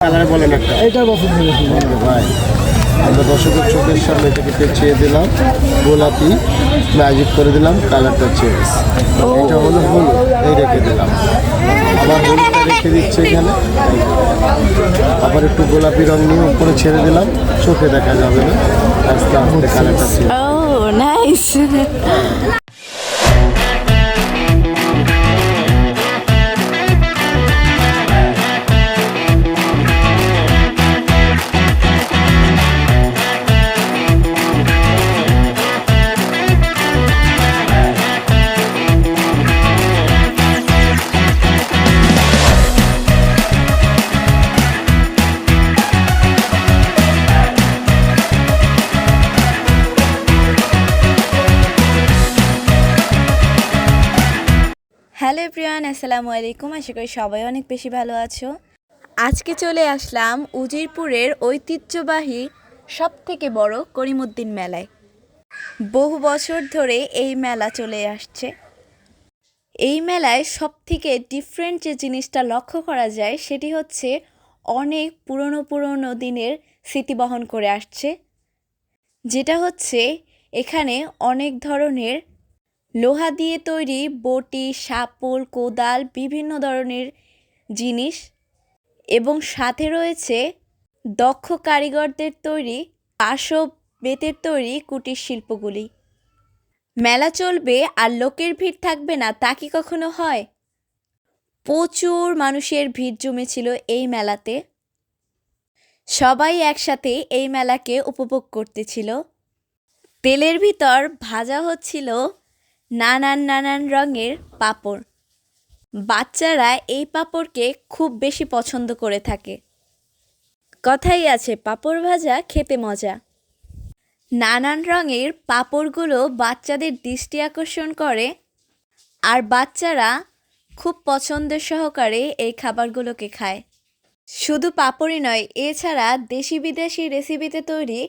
Colour বলেন একটা। এইটা পছন্দ বেশি ভাই আমরা দর্শকের চোখের সামনে থেকে পেঁচিয়ে দিলাম, গোলাপি ম্যাজিক করে দিলাম, কালারটা চেঞ্জ। এটা হলো হলুদ, এই রেখে দিলাম। আবার হলুদটা রেখে দিচ্ছে এখানে, আবার একটু গোলাপি রং নিয়ে উপরে ছেড়ে দিলাম, চোখে দেখা যাবে না, আস্তে আস্তে কালারটা change. Oh, nice. Hello everyone, আসসালামু আলাইকুম। আশা করি সবাই অনেক বেশি ভালো আছো। আজকে চলে আসলাম উজিরপুরের ঐতিহ্যবাহী সবথেকে বড় করিমউদ্দিন মেলায়। বহু বছর ধরে এই মেলা চলে আসছে। এই মেলায় সবথেকে ডিফারেন্ট যে জিনিসটা লক্ষ্য করা যায় সেটি হচ্ছে অনেক পুরনো দিনের স্মৃতি বহন করে আসছে। যেটা হচ্ছে এখানে অনেক ধরনের লোহা দিয়ে তৈরি বটি, শাপল, কোদাল, বিভিন্ন ধরনের জিনিস এবং সাথে রয়েছে দক্ষ কারিগরদের তৈরি আসব বেতের তৈরি কুটির শিল্পগুলি। মেলা চলবে আর লোকের ভিড় থাকবে না তা কি কখনো হয়? প্রচুর মানুষের ভিড় জমেছিল এই মেলাতে। সবাই একসাথে এই মেলাকে উপভোগ করতেছিল। তেলের ভিতর ভাজা হচ্ছিল নানান রঙের পাঁপড়। বাচ্চারা এই পাঁপড়কে খুব বেশি পছন্দ করে থাকে। কথাই আছে, পাঁপড় ভাজা খেতে মজা। নানান রঙের পাঁপড়গুলো বাচ্চাদের দৃষ্টি আকর্ষণ করে আর বাচ্চারা খুব পছন্দের সহকারে এই খাবারগুলোকে খায়। শুধু পাঁপড়ই নয়, এছাড়া দেশি বিদেশি রেসিপিতে তৈরি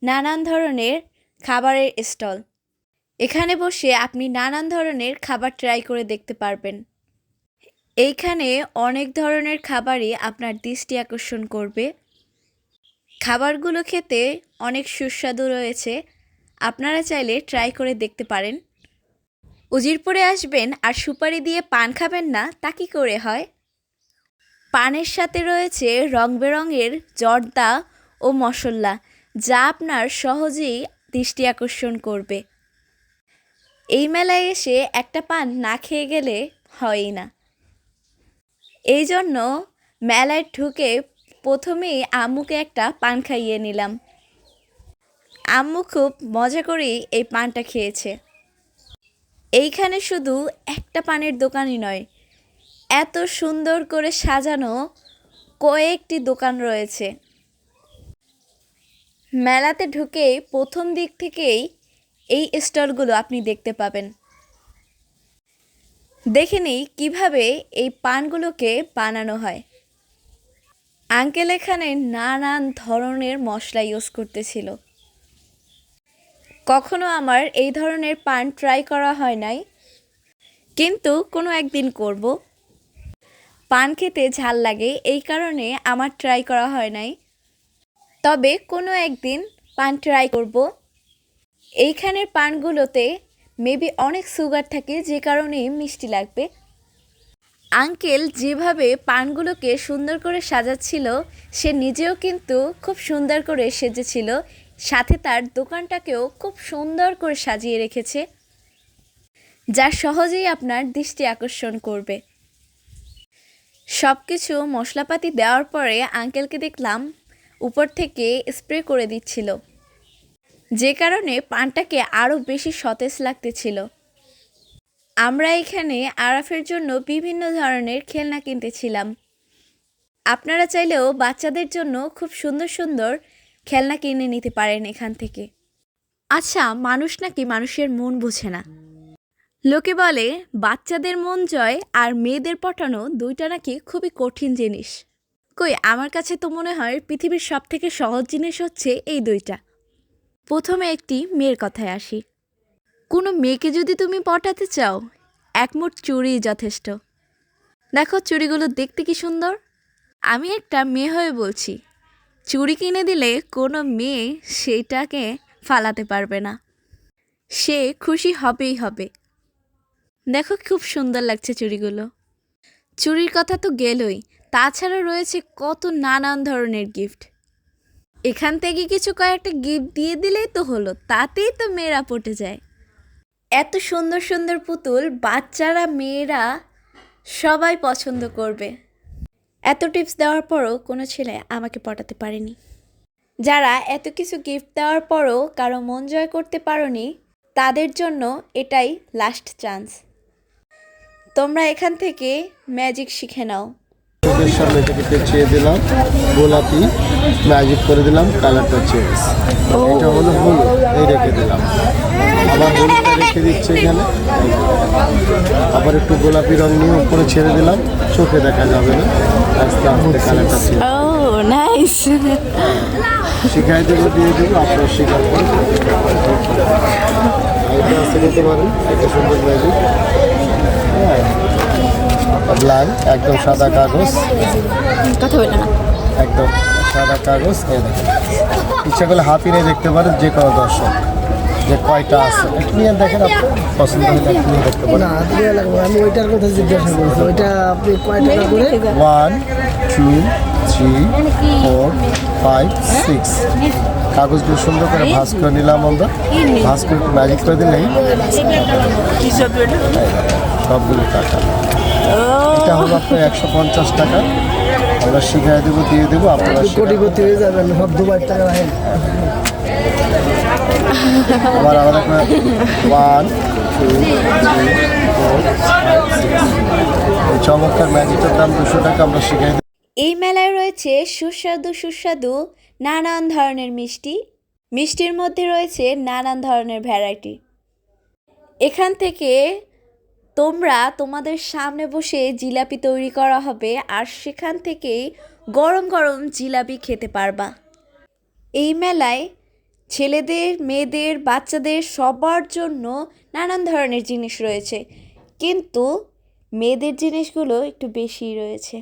নানান ধরনের খাবারের স্টল। এখানে বসে আপনি নানান ধরনের খাবার ট্রাই করে দেখতে পারবেন। এইখানে অনেক ধরনের খাবারই আপনার দৃষ্টি আকর্ষণ করবে। খাবারগুলো খেতে অনেক সুস্বাদু রয়েছে, আপনারা চাইলে ট্রাই করে দেখতে পারেন। উজিরপুরে আসবেন আর সুপারি দিয়ে পান খাবেন না তা কি করে হয়? পানের সাথে রয়েছে রং বেরঙের জর্দা ও মশলা, যা আপনার সহজেই দৃষ্টি আকর্ষণ করবে। এই মেলায় এসে একটা পান না খেয়ে গেলে হয়ই না। এই জন্য মেলায় ঢুকে প্রথমেই আম্মুকে একটা পান খাইয়ে নিলাম। আম্মু খুব মজা করেই এই পানটা খেয়েছে। এইখানে শুধু একটা পানের দোকানই নয়, এত সুন্দর করে সাজানো কয়েকটি দোকান রয়েছে। মেলাতে ঢুকেই প্রথম দিক থেকেই এই স্টলগুলো আপনি দেখতে পাবেন। দেখে নিই কীভাবে এই পানগুলোকে বানানো হয়। আঙ্কেল এখানে নানান ধরনের মশলা ইউজ করতেছিল। কখনো আমার এই ধরনের পান ট্রাই করা হয় নাই, কিন্তু কোনো একদিন করব। পান খেতে ঝাল লাগে, এই কারণে আমার ট্রাই করা হয় নাই, তবে কোনো একদিন পান ট্রাই করব। এইখানের পানগুলোতে মেবি অনেক সুগার থাকে, যে কারণে মিষ্টি লাগবে। আঙ্কেল যেভাবে পানগুলোকে সুন্দর করে সাজাচ্ছিল, সে নিজেও কিন্তু খুব সুন্দর করে সেজেছিল, সাথে তার দোকানটাকেও খুব সুন্দর করে সাজিয়ে রেখেছে, যা সহজেই আপনার দৃষ্টি আকর্ষণ করবে। সব কিছু মশলাপাতি দেওয়ার পরে আঙ্কেলকে দেখলাম উপর থেকে স্প্রে করে দিচ্ছিল, যে কারণে পানটাকে আরও বেশি সতেজ লাগতেছিল। আমরা এখানে আরাফের জন্য বিভিন্ন ধরনের খেলনা কিনতেছিলাম। আপনারা চাইলেও বাচ্চাদের জন্য খুব সুন্দর খেলনা কিনে নিতে পারেন এখান থেকে। আচ্ছা, মানুষ নাকি মানুষের মন বোঝে না। লোকে বলে বাচ্চাদের মন জয় আর মেয়েদের পটানো দুইটা নাকি খুবই কঠিন জিনিস। কই, আমার কাছে তো মনে হয় পৃথিবীর সবথেকে সহজ জিনিস হচ্ছে এই দুইটা। প্রথমে একটি মেয়ের কথায় আসি। কোনো মেয়েকে যদি তুমি পটাতে চাও, এক মুঠ চুড়িই যথেষ্ট। দেখো চুড়িগুলো দেখতে কি সুন্দর। আমি একটা মেয়ে হয়ে বলছি, চুড়ি কিনে দিলে কোনো মেয়ে সেইটাকে ফালাতে পারবে না, সে খুশি হবেই হবে। দেখো খুব সুন্দর লাগছে চুড়িগুলো। চুড়ির কথা তো গেলই, তাছাড়া রয়েছে কত নানান ধরনের গিফট। এখান থেকে কিছু কয়েকটা গিফট দিয়ে দিলেই তো হলো, তাতেই তো মেয়েরা পটে যায়। এত সুন্দর সুন্দর পুতুল বাচ্চারা মেয়েরা সবাই পছন্দ করবে। এত টিপস দেওয়ার পরও কোনো ছেলে আমাকে পটাতে পারেনি। যারা এত কিছু গিফট দেওয়ার পরও কারো মন জয় করতে পারোনি, তাদের জন্য এটাই লাস্ট চান্স। তোমরা এখান থেকে ম্যাজিক শিখে নাও। চোখের সামনে থেকে পেঁচিয়ে দিলাম, গোলাপি ম্যাজিক করে দিলাম, কালারটা চেঞ্জ। এটা হলো হলুদ, এই রেখে দিলাম। আবার হলুদটা রেখে দিচ্ছে এখানে। আবার একটু গোলাপি রং নিয়ে উপরে ছেড়ে দিলাম, চোখে দেখা যাবে না, আস্তে আস্তে কালারটা চেঞ্জ। ও নাইস। শিখাই দেবো, দিয়ে দেবো, আপনারা শিখার পর এটা আসতে নিতে পারেন। এটা সুন্দর ম্যাজিক। হ্যাঁ, ব্ল্যাঙ্ক একদম সাদা কাগজ, কথা বলে না। একদম সাদা কাগজ। এই দেখেন, ইচ্ছা করলে হাফ ইনে দেখতে পারেন যে কোনো দর্শক, যে কয়টা আছে একটু নিয়ে দেখেন, আপনি পছন্দ হলে একটু নিয়ে দেখতে পারেন। না দিয়ে লাগবে, আমি ওইটার কথা জিজ্ঞাসা করছি, ওইটা আপনি কয় টাকা করে? 1 2 3 4 5 6 কাগজগুলো সুন্দর করে ভাঁজ করে নিলাম আমরা। ভাঁজ করে একটু ম্যাজিক করে দিলেই সবগুলো টাকা। এটা হলো আপনার 150 টাকা। আমরা শিখাই দেবো, দিয়ে দেবো, আপনারা কোটিপতি হয়ে যাবেন, সব দুবার টাকা রাখেন। আবার আলাদা করে 1 2 3 4 5 6 এই চমৎকার ম্যাজিকটার দাম 200 টাকা। আমরা শিখাই দেবো। এই মেলায় রয়েছে সুস্বাদু সুস্বাদু নানান ধরনের মিষ্টি। মিষ্টির মধ্যে রয়েছে নানান ধরনের ভ্যারাইটি। এখান থেকে তোমরা তোমাদের সামনে বসে জিলাপি তৈরি করা হবে, আর সেখান থেকেই গরম গরম জিলাপি খেতে পারবা। এই মেলায় ছেলেদের, মেয়েদের, বাচ্চাদের সবার জন্য নানান ধরনের জিনিস রয়েছে, কিন্তু মেয়েদের জিনিসগুলো একটু বেশিই রয়েছে।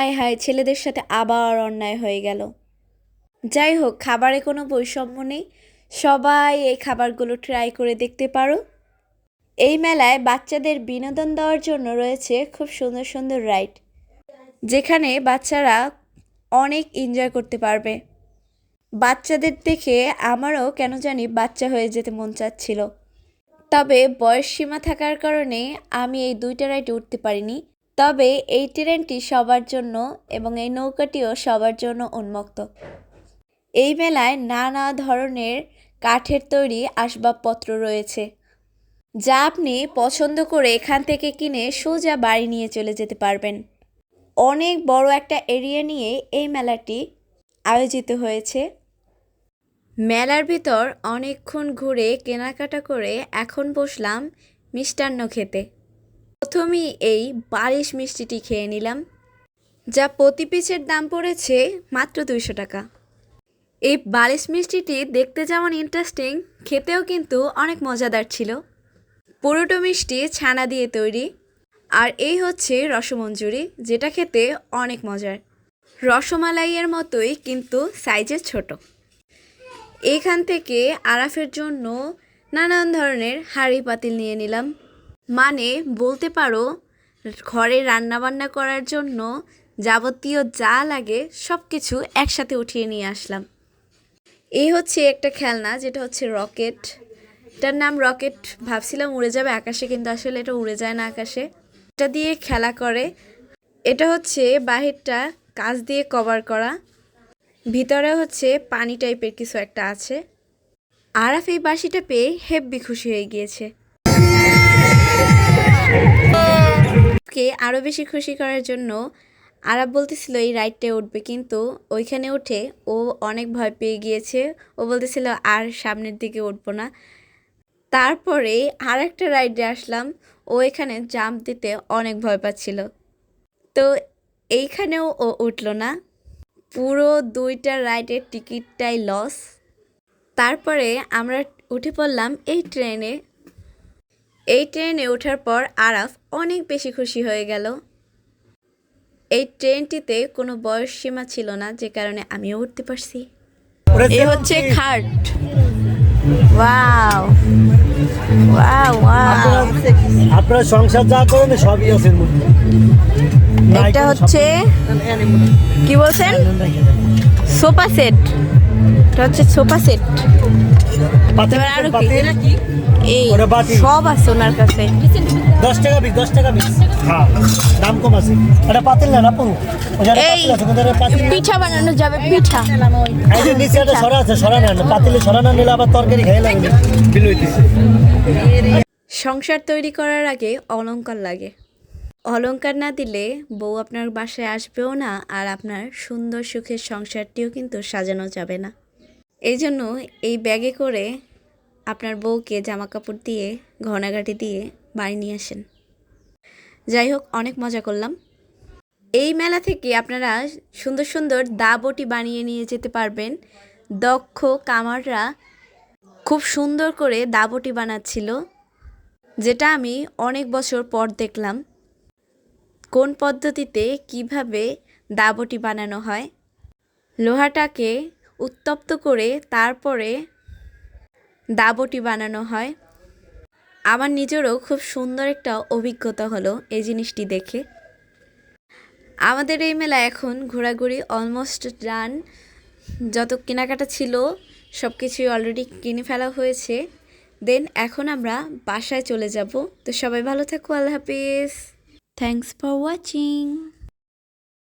আয় হায়, ছেলেদের সাথে আবার অন্যায় হয়ে গেল। যাই হোক, খাবারে কোনো বৈষম্য নেই, সবাই এই খাবারগুলো ট্রাই করে দেখতে পারো। এই মেলায় বাচ্চাদের বিনোদন দেওয়ার জন্য রয়েছে খুব সুন্দর সুন্দর রাইড, যেখানে বাচ্চারা অনেক এনজয় করতে পারবে। বাচ্চাদের দেখে আমারও কেন জানি বাচ্চা হয়ে যেতে মন চাচ্ছিল, তবে বয়স সীমা থাকার কারণে আমি এই দুইটা রাইডে উঠতে পারিনি। তবে এই ট্রেনটি সবার জন্য এবং এই নৌকাটিও সবার জন্য উন্মুক্ত। এই মেলায় নানা ধরনের কাঠের তৈরি আসবাবপত্র রয়েছে, যা আপনি পছন্দ করে এখান থেকে কিনে সোজা বাড়ি নিয়ে চলে যেতে পারবেন। অনেক বড় একটা এরিয়া নিয়ে এই মেলাটি আয়োজিত হয়েছে। মেলার ভিতর অনেকক্ষণ ঘুরে কেনাকাটা করে এখন বসলাম মিষ্টান্ন খেতে। প্রথমেই এই বালিশ মিষ্টিটি খেয়ে নিলাম, যা প্রতি পিসের দাম পড়েছে মাত্র 200 টাকা। এই বালিশ মিষ্টিটি দেখতে যেমন ইন্টারেস্টিং, খেতেও কিন্তু অনেক মজাদার ছিল। পুরোটো মিষ্টি ছানা দিয়ে তৈরি, আর এই হচ্ছে রসমঞ্জুরি, যেটা খেতে অনেক মজার। রসমালাইয়ের মতোই কিন্তু সাইজে ছোট। এখান থেকে আরাফের জন্য নানান ধরনের হাঁড়ি পাতিল নিয়ে নিলাম, মানে বলতে পারো ঘরে রান্নাবান্না করার জন্য যাবতীয় যা লাগে সব কিছু একসাথে উঠিয়ে নিয়ে আসলাম। এই হচ্ছে একটা খেলনা, যেটা হচ্ছে রকেট। এটার নাম রকেট, ভাবছিলাম উড়ে যাবে আকাশে, কিন্তু আসলে এটা উড়ে যায় না আকাশে। এটা দিয়ে খেলা করে। এটা হচ্ছে বাহিরটা কাঁচ দিয়ে কভার করা, ভিতরে হচ্ছে পানি টাইপের কিছু একটা আছে। আরাফ এই বাঁশিটা পেয়ে হেব্বি খুশি হয়ে গিয়েছে। কে আরও বেশি খুশি করার জন্য আরাফ বলতেছিল এই রাইডটায় উঠবে, কিন্তু ওইখানে উঠে ও অনেক ভয় পেয়ে গিয়েছে। ও বলতেছিল আর সামনের দিকে উঠবো না। তারপরে আর একটা রাইডে আসলাম, ও এখানে জাম্প দিতে অনেক ভয় পাচ্ছিল, তো এইখানেও ও উঠল না। পুরো 2টা রাইডের টিকিটটাই লস। তারপরে আমরা উঠে পড়লাম এই ট্রেনে। এই ট্রেনে ওঠার পর আরাফ অনেক বেশি খুশি হয়ে গেল। এই ট্রেনটিতে কোনো বয়স সীমা ছিল না, যে কারণে আমিও উঠতে পারছি। এ হচ্ছে খাট। Wow wow wow. আপনারা সংসার যা করেন সবই আছে এর মধ্যে। এটা হচ্ছে কি বলছেন, সোফা সেট। এটা হচ্ছে সোফা সেট। এবার আরো কি, এই সব আছে ওনার কাছে। 10 টাকা পিস, 10 টাকা পিস। হ্যাঁ, দাম কম আছে। এটা পাতিল না আপু? এই পিঠা বানানো যাবে, পিঠা। এই যে নিচে একটা সরা আছে, সরা না পাতিলে, সরা না নিলে আবার তরকারি খাই লাগে, বিল হইতেছে। সংসার তৈরি করার আগে অলংকার লাগে। অলংকার না দিলে বউ আপনার বাসায় আসবেও না, আর আপনার সুন্দর সুখের সংসারটিও কিন্তু সাজানো যাবে না। এই জন্য এই ব্যাগে করে আপনার বউকে জামা কাপড় দিয়ে, গহনাগাটি দিয়ে বাড়ি নিয়ে আসেন। যাই হোক, অনেক মজা করলাম। এই মেলা থেকে আপনারা সুন্দর সুন্দর দাবটি বানিয়ে নিয়ে যেতে পারবেন। দক্ষ কামাররা খুব সুন্দর করে দাবটি বানাচ্ছিল, যেটা আমি অনেক বছর পর দেখলাম কোন পদ্ধতিতে কিভাবে দাবটি বানানো হয়। লোহাটাকে উত্তপ্ত করে তারপরে দাবটি বানানো হয়। আমার নিজেরও খুব সুন্দর একটা অভিজ্ঞতা হলো এই জিনিসটি দেখে। আমাদের এই মেলা এখন ঘোরাঘুরি অলমোস্ট ডান। যত কেনাকাটা ছিল সব কিছুই অলরেডি কিনে ফেলা হয়েছে। দেন এখন আমরা বাসায় চলে যাব। তো সবাই ভালো থাকো, আল্লাহ হাফিজ। Thanks for watching.